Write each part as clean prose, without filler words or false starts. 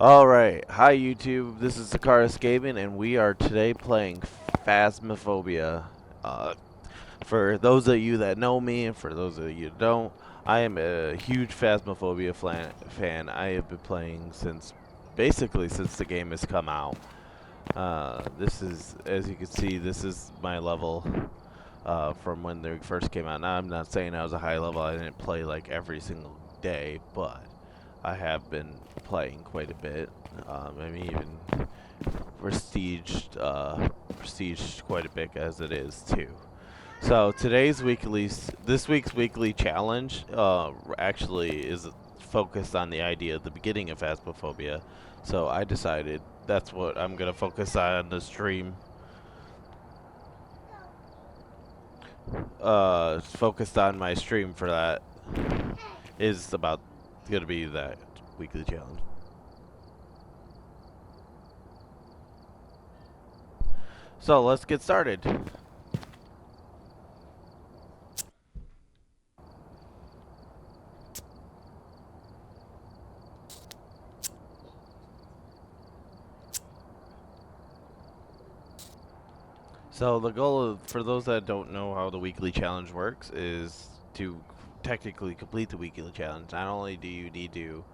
Alright, hi YouTube, this is Sakaris Gaming, and we are today playing Phasmophobia. For those of you that know me, and for those of you who don't, I am a huge Phasmophobia fan. I have been playing basically since the game has come out. This is, as you can see, this is my level from when they first came out. Now, I'm not saying I was a high level, I didn't play like every single day, but I have been playing quite a bit. I mean, even prestiged quite a bit as it is too. So this week's weekly challenge, actually is focused on the idea of the beginning of Phasmophobia. So I decided that's what I'm gonna focus on the stream. Focused on my stream for that is about gonna be that weekly challenge. So let's get started. So the goal, for those that don't know how the weekly challenge works, is to technically complete the weekly challenge. Not only do you need to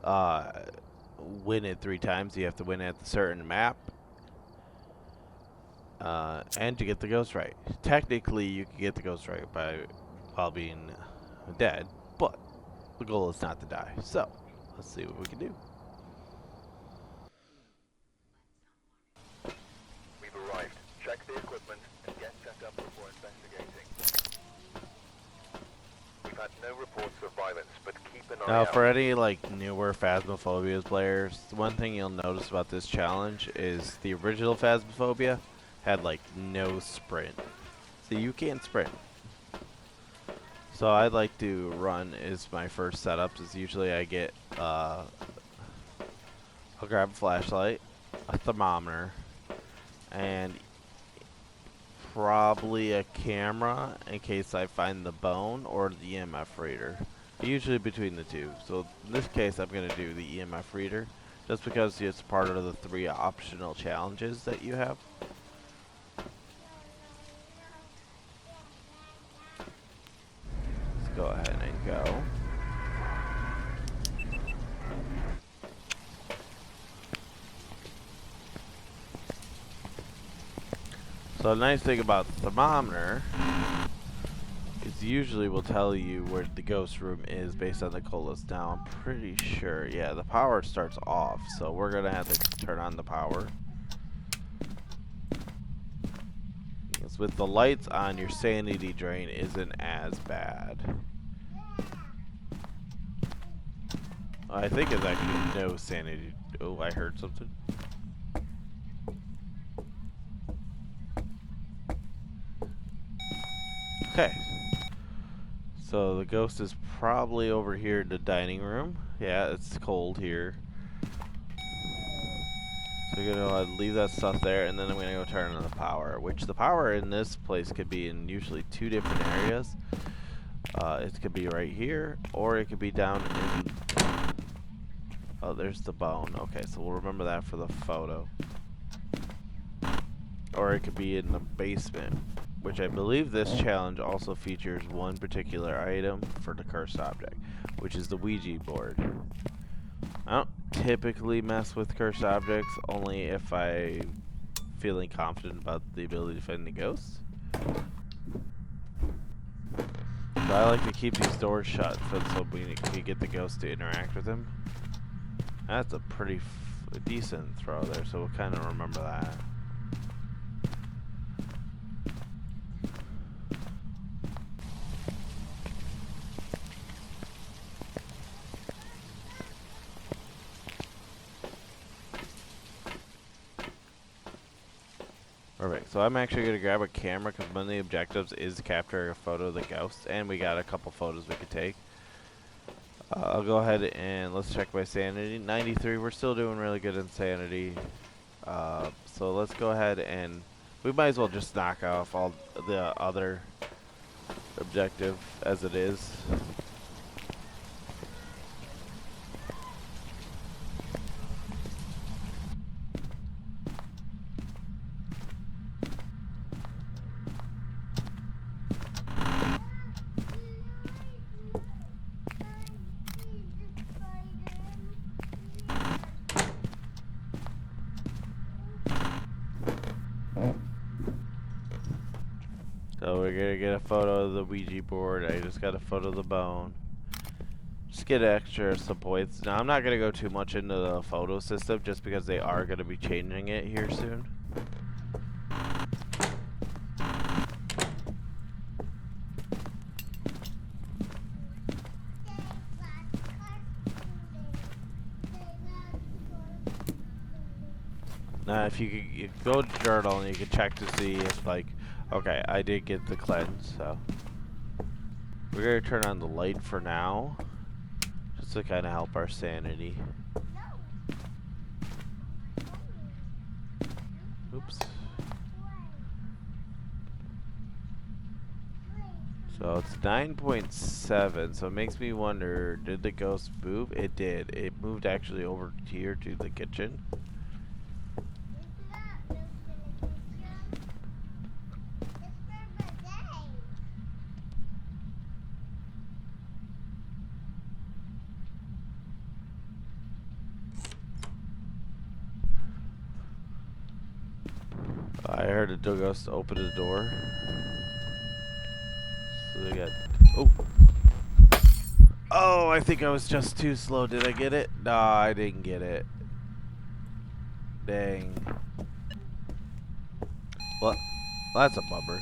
uh, win it 3 times, you have to win at a certain map, and to get the ghost right. Technically, you can get the ghost right while being dead, but the goal is not to die. So let's see what we can do. We've arrived. Check the equipment and get set up before investigating. We've had no reports of violence, but keep an eye Now, out. for any like newer Phasmophobia players, one thing you'll notice about this challenge is the original Phasmophobia had like no sprint, so you can't sprint. So I like to run is my first setups. Is usually I get I'll grab a flashlight, a thermometer, and probably a camera in case I find the bone or the EMF reader. Usually between the two. So in this case, I'm going to do the EMF reader just because it's part of the 3 optional challenges that you have. Let's go ahead and go. So the nice thing about the thermometer is usually will tell you where the ghost room is based on the colas. Now I'm pretty sure, yeah, the power starts off, so we're gonna have to turn on the power. Because with the lights on, your sanity drain isn't as bad. I think it's actually no sanity. Oh, I heard something. Okay. So the ghost is probably over here in the dining room. Yeah, it's cold here. So we're gonna leave that stuff there, and then I'm gonna go turn on the power. Which the power in this place could be in usually 2 different areas. It could be right here, or it could be down in... Oh, there's the bone. Okay, so we'll remember that for the photo. Or it could be in the basement, which I believe this challenge also features one particular item for the cursed object, which is the Ouija board. I don't typically mess with cursed objects, only if I'm feeling confident about the ability to find the ghosts. But I like to keep these doors shut so we can get the ghost to interact with him. That's a pretty decent throw there, so we'll kind of remember that. Perfect. So I'm actually going to grab a camera because one of the objectives is to capture a photo of the ghost, and we got a couple photos we could take. I'll go ahead and let's check my sanity. 93. We're still doing really good in sanity. So let's go ahead and we might as well just knock off all the other objective as it is. So we're gonna get a photo of the Ouija board. I just got a photo of the bone. Just get extra some points. Now I'm not gonna go too much into the photo system just because they are gonna be changing it here soon. Now if you go to journal and you can check to see if like, okay, I did get the cleanse, so. We're gonna turn on the light for now, just to kind of help our sanity. Oops. So it's 9.7, so it makes me wonder, did the ghost move? It did. It moved actually over here to the kitchen. I heard a ghost open the door. So they got... Oh! Oh, I think I was just too slow. Did I get it? No, I didn't get it. Dang. Well, that's a bummer.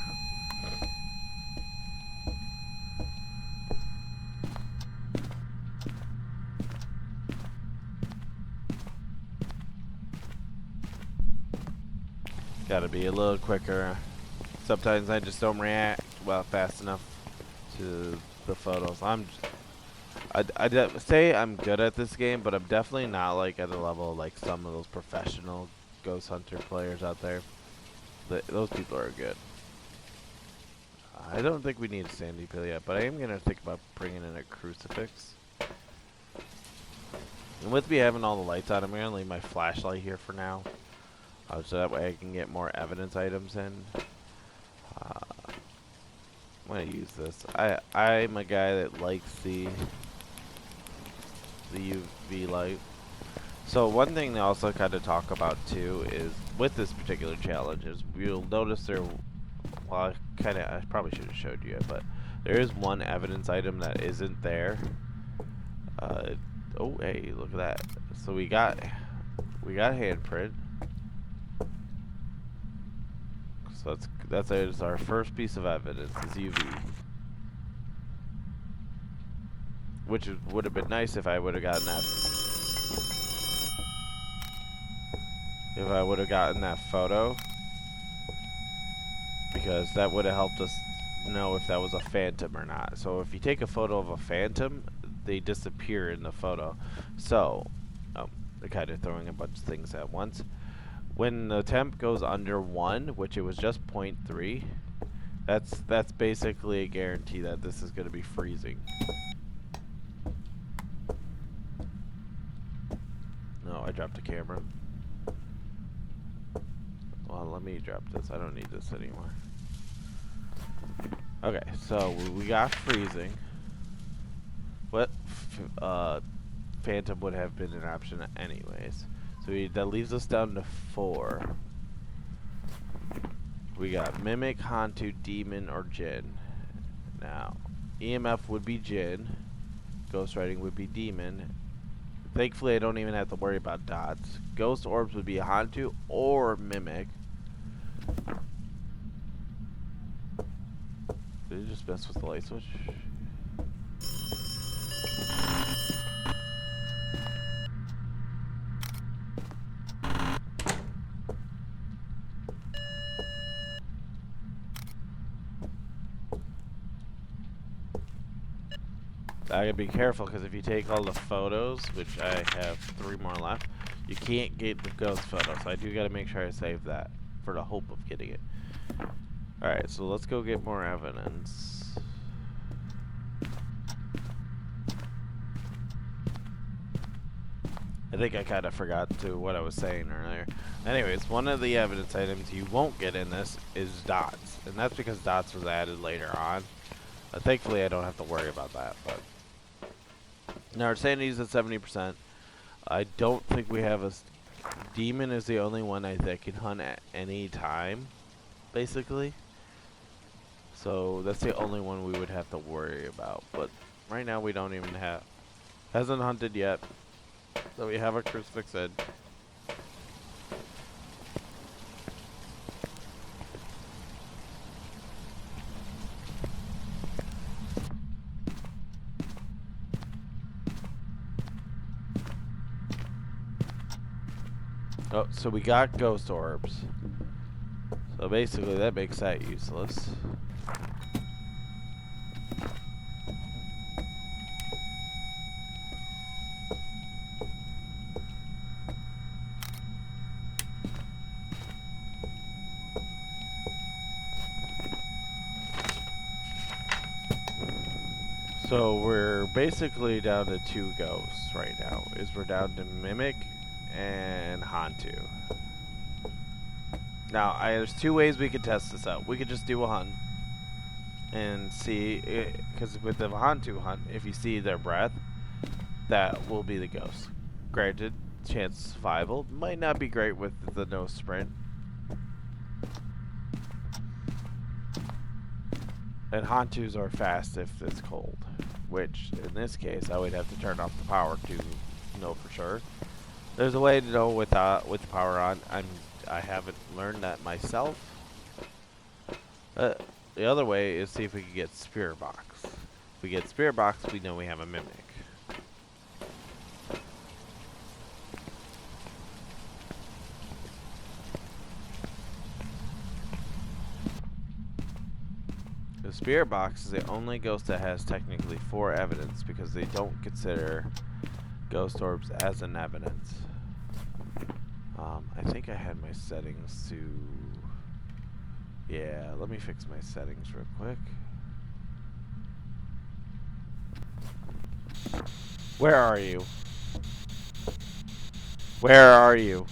Gotta be a little quicker. Sometimes I just don't react fast enough to the photos. I'd say I'm good at this game, but I'm definitely not like at the level of like some of those professional Ghost Hunter players out there. Those people are good. I don't think we need a sandy pill yet, but I am gonna think about bringing in a crucifix. And with me having all the lights on, I'm gonna leave my flashlight here for now, so that way I can get more evidence items in. I'm gonna use this. I'm a guy that likes the UV light. So one thing to also kind of talk about too is with this particular challenge is you'll notice there. Well, I probably should have showed you it, but there is one evidence item that isn't there. Oh, hey, look at that. So we got handprint. So that's our first piece of evidence is UV. Which would have been nice if I would have gotten that. If I would have gotten that photo, because that would have helped us know if that was a phantom or not. So if you take a photo of a phantom, they disappear in the photo. So, they're kind of throwing a bunch of things at once. When the temp goes under 1, which it was just 0.3, that's basically a guarantee that this is going to be freezing. No, I dropped the camera. Well, let me drop this. I don't need this anymore. Okay, so we got freezing. What phantom would have been an option anyways. So that leaves us down to 4. We got mimic, hantu, demon, or jinn. Now, EMF would be jinn. Ghostwriting would be demon. Thankfully, I don't even have to worry about dots. Ghost orbs would be hantu or mimic. Did it just mess with the light switch? I gotta be careful because if you take all the photos, which I have 3 more left, you can't get the ghost photo. So I do gotta make sure I save that for the hope of getting it. Alright, so let's go get more evidence. I think I kind of forgot what I was saying earlier. Anyways, one of the evidence items you won't get in this is dots. And that's because dots was added later on. Thankfully, I don't have to worry about that. But now our sanity is at 70%. I don't think we have a... Demon is the only one that can hunt at any time, basically. So that's the only one we would have to worry about. But right now we don't even have, hasn't hunted yet. So we have a crucifix head. Oh, so we got ghost orbs. So basically that makes that useless. So we're basically down to 2 ghosts right now. We're down to Mimic and Hantu. Now, there's 2 ways we could test this out. We could just do a hunt and see, because with the Hantu hunt, if you see their breath, that will be the ghost. Granted, chance of survival might not be great with the no sprint. And Hantus are fast if it's cold, which in this case I would have to turn off the power to know for sure. There's a way to know with the power on. I haven't learned that myself. The other way is see if we can get Spirit Box. If we get Spirit Box, we know we have a Mimic. The Spirit Box is the only ghost that has technically 4 evidence because they don't consider ghost orbs as an evidence. I think I had my settings to... Yeah, let me fix my settings real quick. Where are you? Where are you?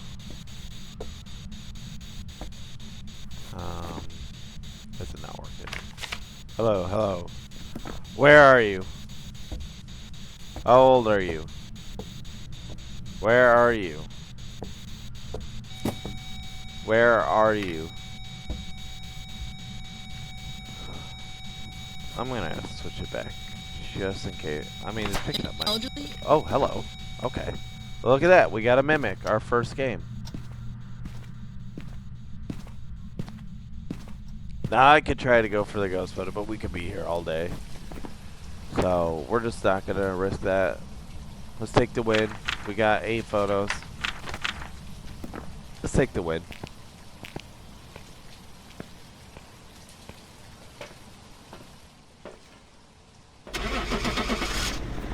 This is not working. Hello, hello. Where are you? How old are you? Where are you? Where are you? I'm gonna switch it back just in case. I mean, it's picking up my... Oh, hello. Okay. Look at that. We got a Mimic. Our first game. Now I could try to go for the ghost photo, but we could be here all day. So we're just not gonna risk that. Let's take the win. We got 8 photos. Let's take the win.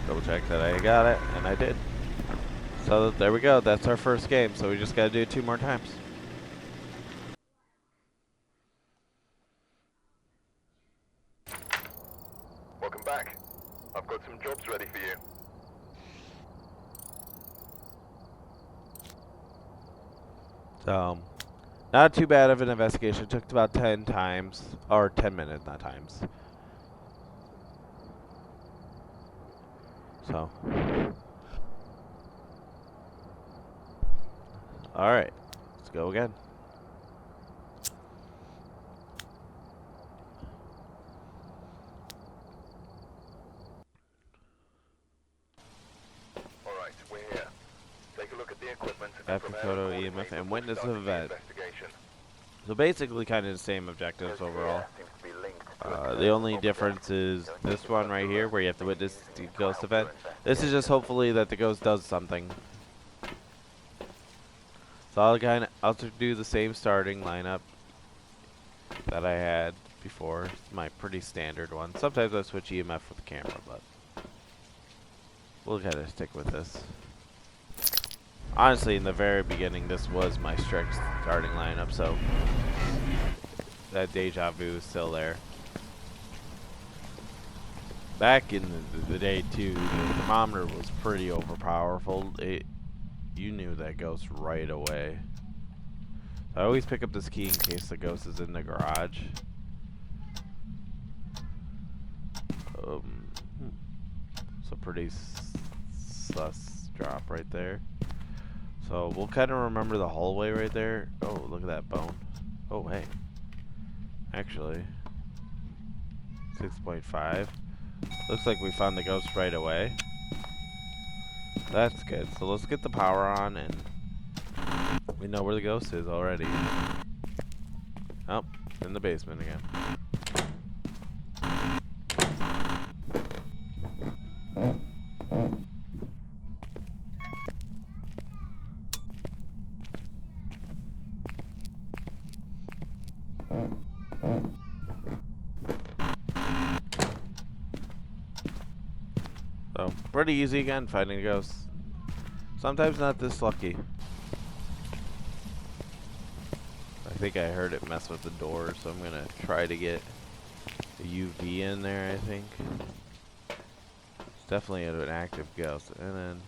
Double check that I got it, and I did. So there we go. That's our first game. So we just gotta do it 2 more times. Welcome back. I've got some jobs ready for you. So, not too bad of an investigation. It took about 10 times, or 10 minutes, not times. So, alright, let's go again. Alright, we're here. Take a look at the equipment and After prepare photo, accordingly EMF, and before witness starting the event. investigation. So basically kind of the same objectives overall. Seems to be linked to The only difference is this one right here where you have to witness the ghost event. This is just hopefully that the ghost does something. So I'll do the same starting lineup that I had before. It's my pretty standard one. Sometimes I switch EMF with the camera, but we'll kind of stick with this. Honestly, in the very beginning, this was my strict starting lineup, so that deja vu is still there. Back in the day, too, the thermometer was pretty overpowerful. You knew that ghost right away. I always pick up this key in case the ghost is in the garage. So pretty sus drop right there. So we'll kind of remember the hallway right there. Oh, look at that bone. Oh, hey. Actually, 6.5. Looks like we found the ghost right away. That's good. So let's get the power on, and we know where the ghost is already. Oh, in the basement again. So, pretty easy again, finding ghosts. Sometimes not this lucky. I think I heard it mess with the door, so I'm gonna try to get a UV in there, I think. It's definitely an active ghost. And then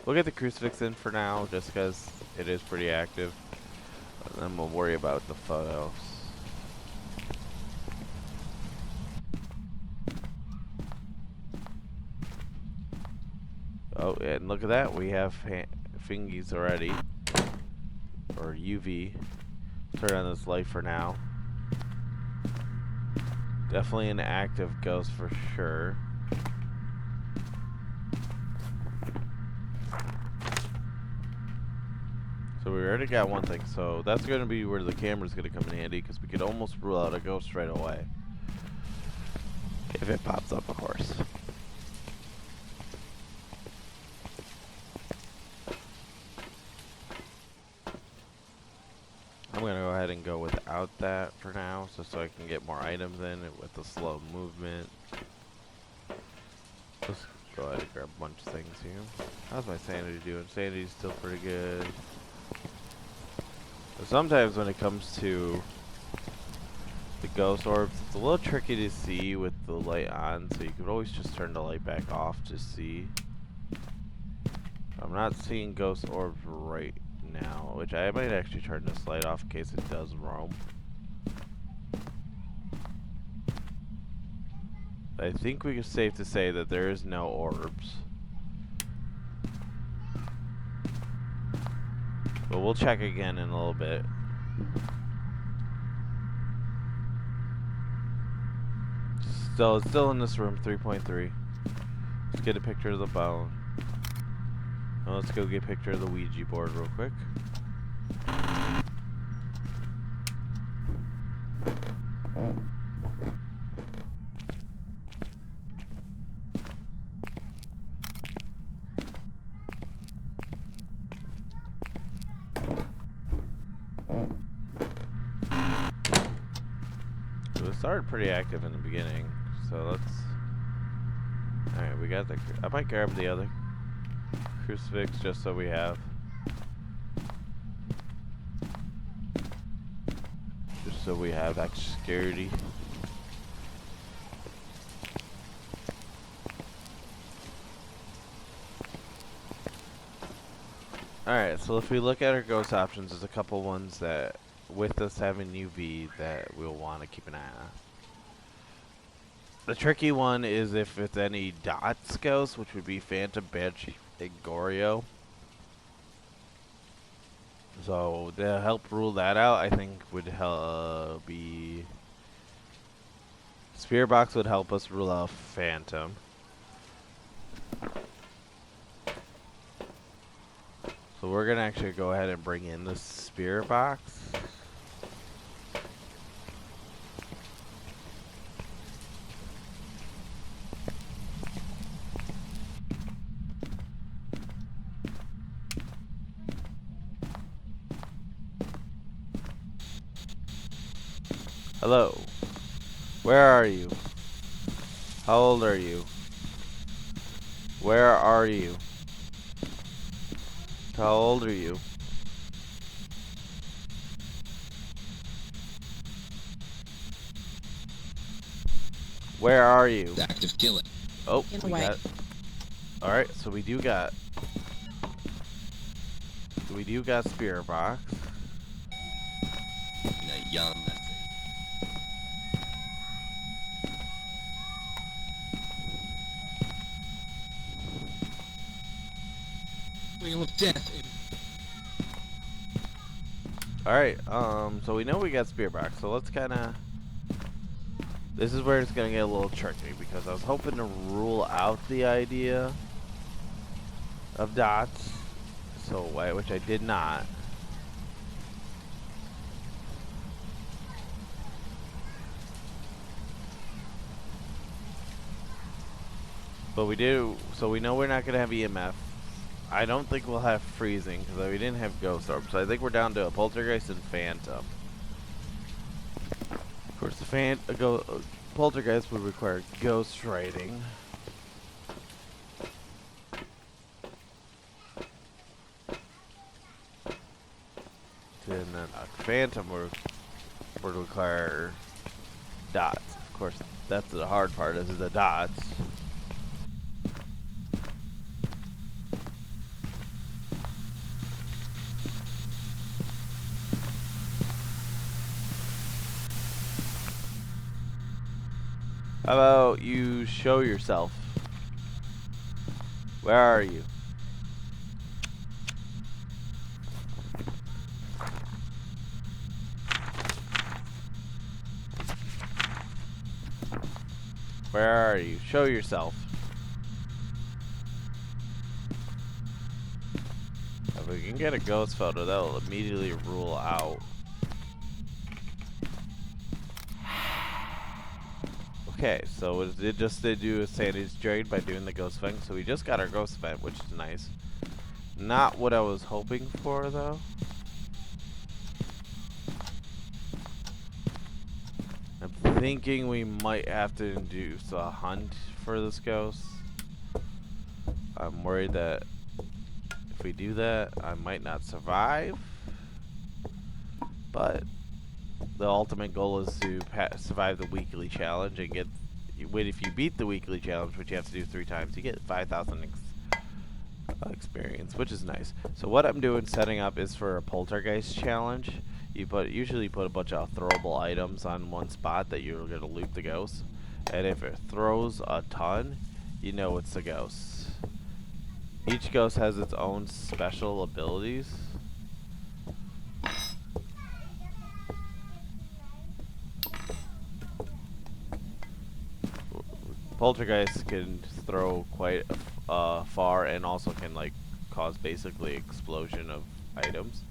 we'll get the crucifix in for now, just because it is pretty active. And then we'll worry about the photos. Oh, and look at that. We have fingies already. Or UV. Turn on this light for now. Definitely an active ghost for sure. So we already got one thing. So that's going to be where the camera's going to come in handy, because we could almost rule out a ghost right away. If it pops up, of course. I'm going to go ahead and go without that for now, so I can get more items in with the slow movement. Let's go ahead and grab a bunch of things here. How's my sanity doing? Sanity's still pretty good. But sometimes when it comes to the ghost orbs, it's a little tricky to see with the light on, so you could always just turn the light back off to see. I'm not seeing ghost orbs right now, which I might actually turn this light off in case it does roam. I think we can safe to say that there is no orbs. But we'll check again in a little bit. It's still in this room, 3.3. Let's get a picture of the bone. Now let's go get a picture of the Ouija board real quick. So it started pretty active in the beginning, so let's... Alright, we got the... I might grab the other crucifix just so we have. Just so we have extra security. Alright, so if we look at our ghost options, there's a couple ones that, with us having UV, that we'll want to keep an eye on. The tricky one is if it's any dots ghost, which would be Phantom, Banshee, and Goryo. So to help rule that out, I think would be... Spear Box would help us rule out Phantom. So we're gonna actually go ahead and bring in the Spear Box. Hello. Where are you? How old are you? Where are you? How old are you? Where are you? Active killing. Oh, we got... Alright, so we do got Spear Box. Young. Wheel of death. Alright, so we know we got Spear Box, so let's kinda This is where it's gonna get a little tricky because I was hoping to rule out the idea of dots, which I did not. But we do, so we know we're not gonna have EMF. I don't think we'll have freezing because we didn't have ghost orbs. So I think we're down to a poltergeist and phantom. Of course, the poltergeist would require ghost writing. And then a phantom would require dots. Of course, that's the hard part, is the dots. How about you show yourself? Where are you? Where are you? Show yourself. If we can get a ghost photo, that'll immediately rule out. Okay, so it did do a sanity drain by doing the ghost thing, so we just got our ghost event, which is nice. Not what I was hoping for, though. I'm thinking we might have to induce a hunt for this ghost. I'm worried that if we do that, I might not survive. But the ultimate goal is to survive the weekly challenge and get. If you beat the weekly challenge, which you have to do 3 times, you get 5,000 experience, which is nice. So what I'm doing, setting up, is for a poltergeist challenge. You usually put a bunch of throwable items on one spot that you're gonna loot the ghost, and if it throws a ton, you know it's a ghost. Each ghost has its own special abilities. Poltergeist can throw quite far and also can like cause basically explosion of items,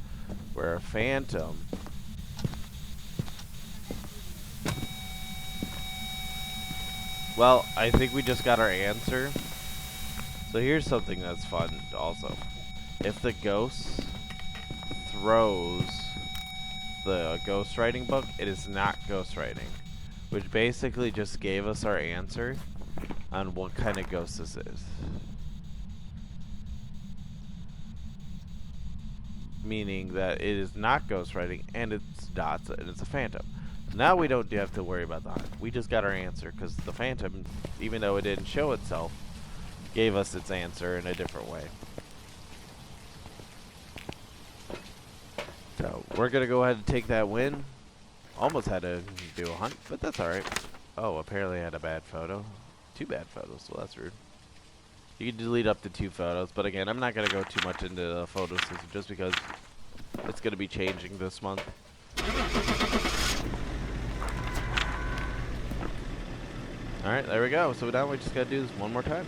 where a phantom well, I think we just got our answer. So here's something that's fun also. If the ghost throws the ghostwriting book, it is not ghostwriting, which basically just gave us our answer on what kind of ghost this is. Meaning that it is not ghostwriting and it's dots and it's a phantom. Now we don't have to worry about the hunt. We just got our answer because the phantom, even though it didn't show itself, gave us its answer in a different way. So we're gonna go ahead and take that win. Almost had to do a hunt, but that's alright. Oh, apparently I had a bad photo. 2 bad photos, so that's rude. You can delete up to 2 photos, but again, I'm not gonna go too much into the photo system just because it's gonna be changing this month. Alright, there we go. So now we just gotta do this one more time.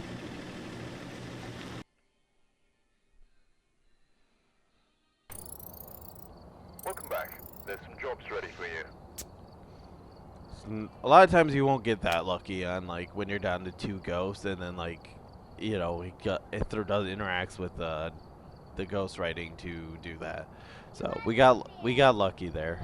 Welcome back. There's some jobs ready for you. A lot of times you won't get that lucky on like when you're down to 2 ghosts and then like, you know, it interacts with the ghost writing to do that. So we got lucky there.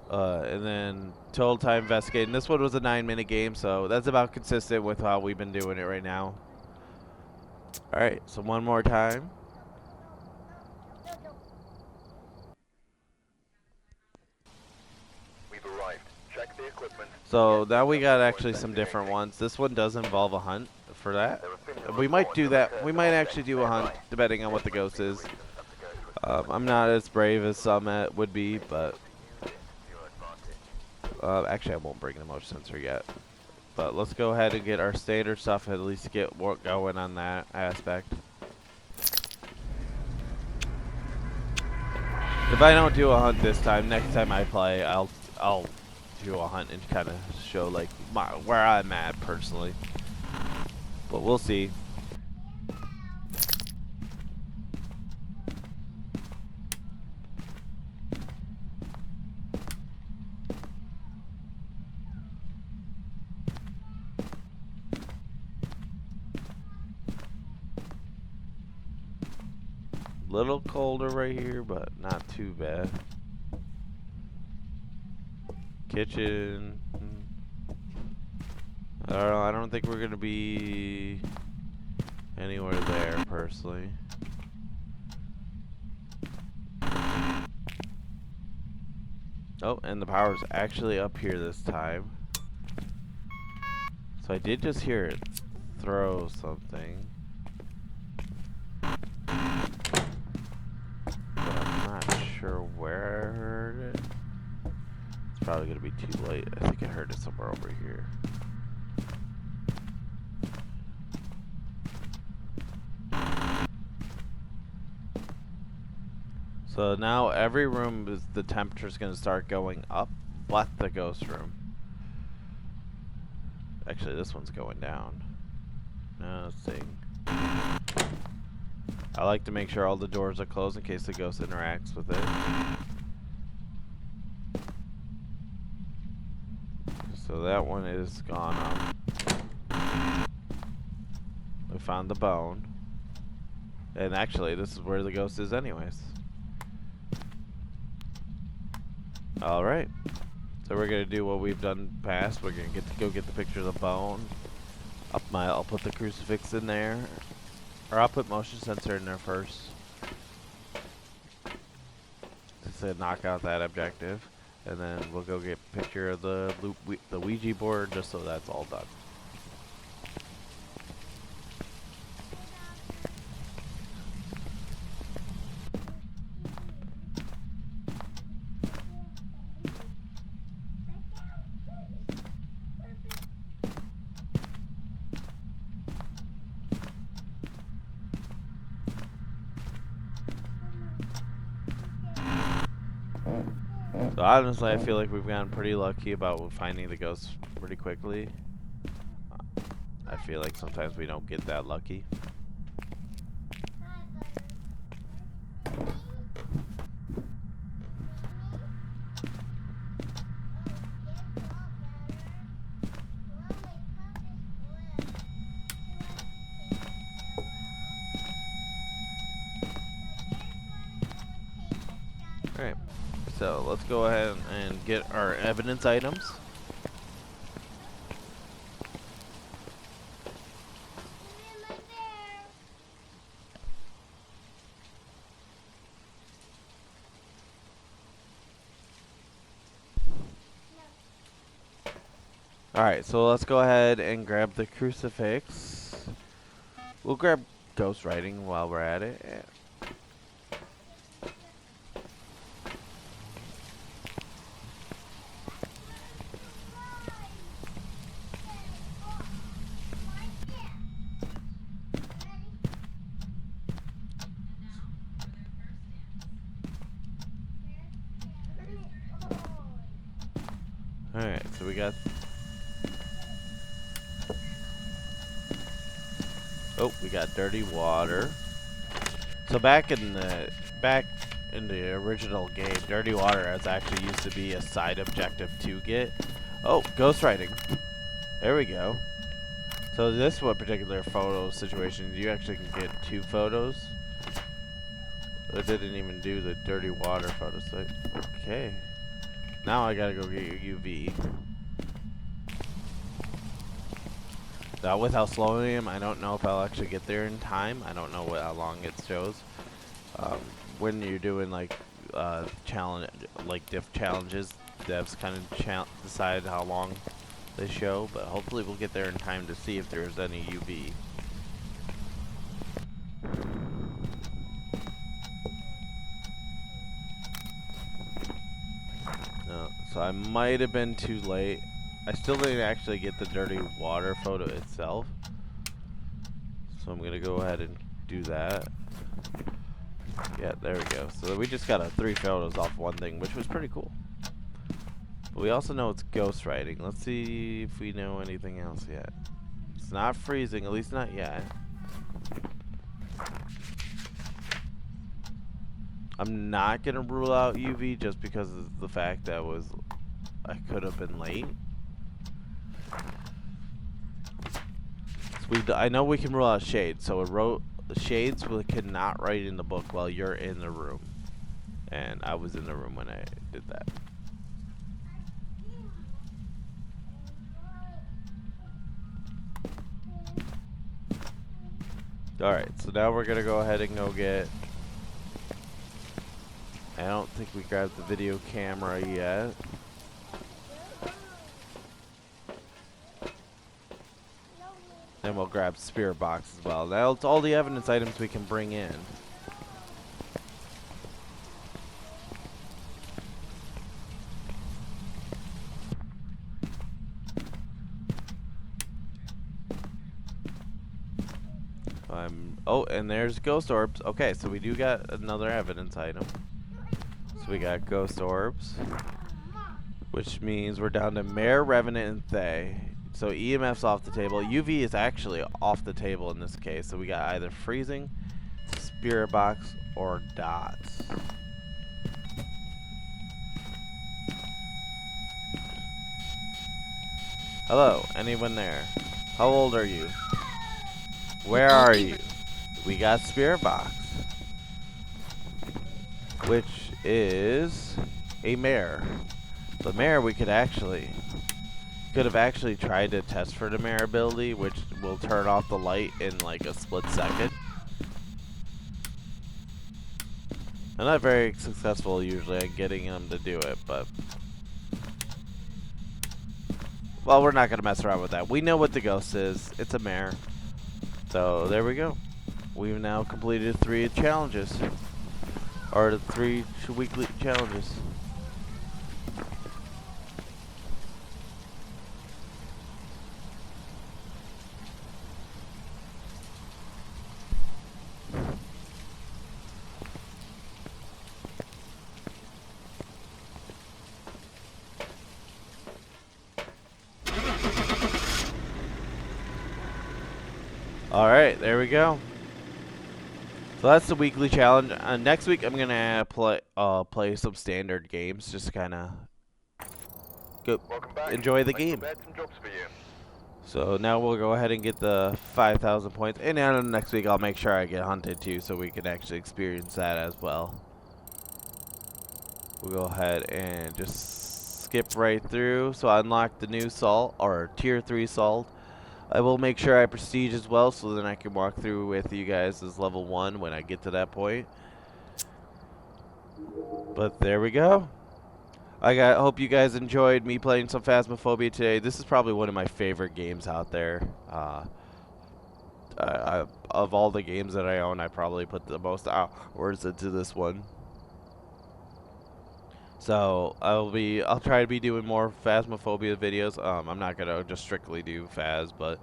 And then total time investigating. This one was a 9-minute game, so that's about consistent with how we've been doing it right now. Alright, so one more time. We've arrived. Check the equipment. So now we got actually some different ones. This one does involve a hunt for that. We might do that. We might actually do a hunt depending on what the ghost is. I'm not as brave as some would be, but actually I won't bring the motion sensor yet. But let's go ahead and get our standard stuff, at least get work going on that aspect. If I don't do a hunt this time, next time I play, I'll do a hunt and kind of show like where I'm at personally. But we'll see. Little colder right here, but not too bad. Kitchen. I don't know. I don't think we're gonna be anywhere there personally. Oh, and the power's actually up here this time. So I did just hear it throw something. Sure where I heard it. It's probably gonna be too late. I think I heard it somewhere over here. So now every room is the temperature's gonna start going up, but the ghost room. Actually, this one's going down. No, let's see. I like to make sure all the doors are closed in case the ghost interacts with it. So that one is gone up. We found the bone. And actually, this is where the ghost is anyways. Alright. So we're going to do what we've done past. We're going to go get the picture of the bone. I'll put the crucifix in there. Or I'll put motion sensor in there first. Just to knock out that objective. And then we'll go get a picture of the Ouija board just so that's all done. So honestly, I feel like we've gotten pretty lucky about finding the ghosts pretty quickly. I feel like sometimes we don't get that lucky. Alright. So let's go ahead and get our evidence items. Alright, so let's go ahead and grab the crucifix. We'll grab ghost writing while we're at it. Alright, so we got... Oh, we got dirty water. So back in the original game, dirty water has actually used to be a side objective to get. Oh, ghost writing. There we go. So this one particular photo situation, you actually can get 2 photos. It didn't even do the dirty water photo. So okay. Now I gotta go get your UV. Now with how slow I am, I don't know if I'll actually get there in time. I don't know how long it shows. When you're doing like diff challenges, devs kind of decide how long they show, but hopefully we'll get there in time to see if there's any UV. So I might have been too late. I still didn't actually get the dirty water photo itself. So I'm going to go ahead and do that. Yeah, there we go. So we just got 3 photos off one thing, which was pretty cool. But we also know it's ghost writing. Let's see if we know anything else yet. It's not freezing, at least not yet. I'm not gonna rule out UV just because of the fact that I could have been late. So I know we can rule out shades, so shades cannot write in the book while you're in the room, and I was in the room when I did that. Alright, so now we're gonna go ahead and go get... I don't think we grabbed the video camera yet. Then we'll grab spirit box as well. That's all the evidence items we can bring in. Oh, and there's ghost orbs. Okay, so we do got another evidence item. So we got ghost orbs, which means we're down to Mare, Revenant, and Thay. So EMF's off the table. UV is actually off the table in this case. So we got either freezing, spirit box, or dots. Hello, anyone there? How old are you? Where are you? We got spirit box, which is a mare. The mare we could have actually tried to test for the mare ability, which will turn off the light in like a split second. I'm not very successful usually at getting them to do it, but well, we're not gonna mess around with that. We know what the ghost is. It's a mare. So there we go. We've now completed 3 challenges, or 3 weekly challenges. Alright, there we go. So that's the weekly challenge. Next week I'm gonna play some standard games, just kinda enjoy the game. So now we'll go ahead and get the 5,000 points, and then next week I'll make sure I get hunted too, so we can actually experience that as well. We'll go ahead and just skip right through. So I unlocked the new salt, or tier 3 salt. I will make sure I prestige as well, so then I can walk through with you guys as level 1 when I get to that point. But there we go. I hope you guys enjoyed me playing some Phasmophobia today. This is probably one of my favorite games out there. Of all the games that I own, I probably put the most hours into this one. So I'll try to be doing more Phasmophobia videos. I'm not gonna just strictly do Phas, but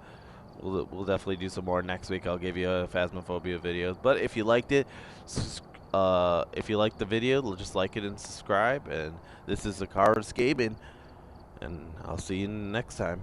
we'll definitely do some more next week. I'll give you a Phasmophobia videos. But if you liked it, if you liked the video, just like it and subscribe. And this is the Car Escaping, and I'll see you next time.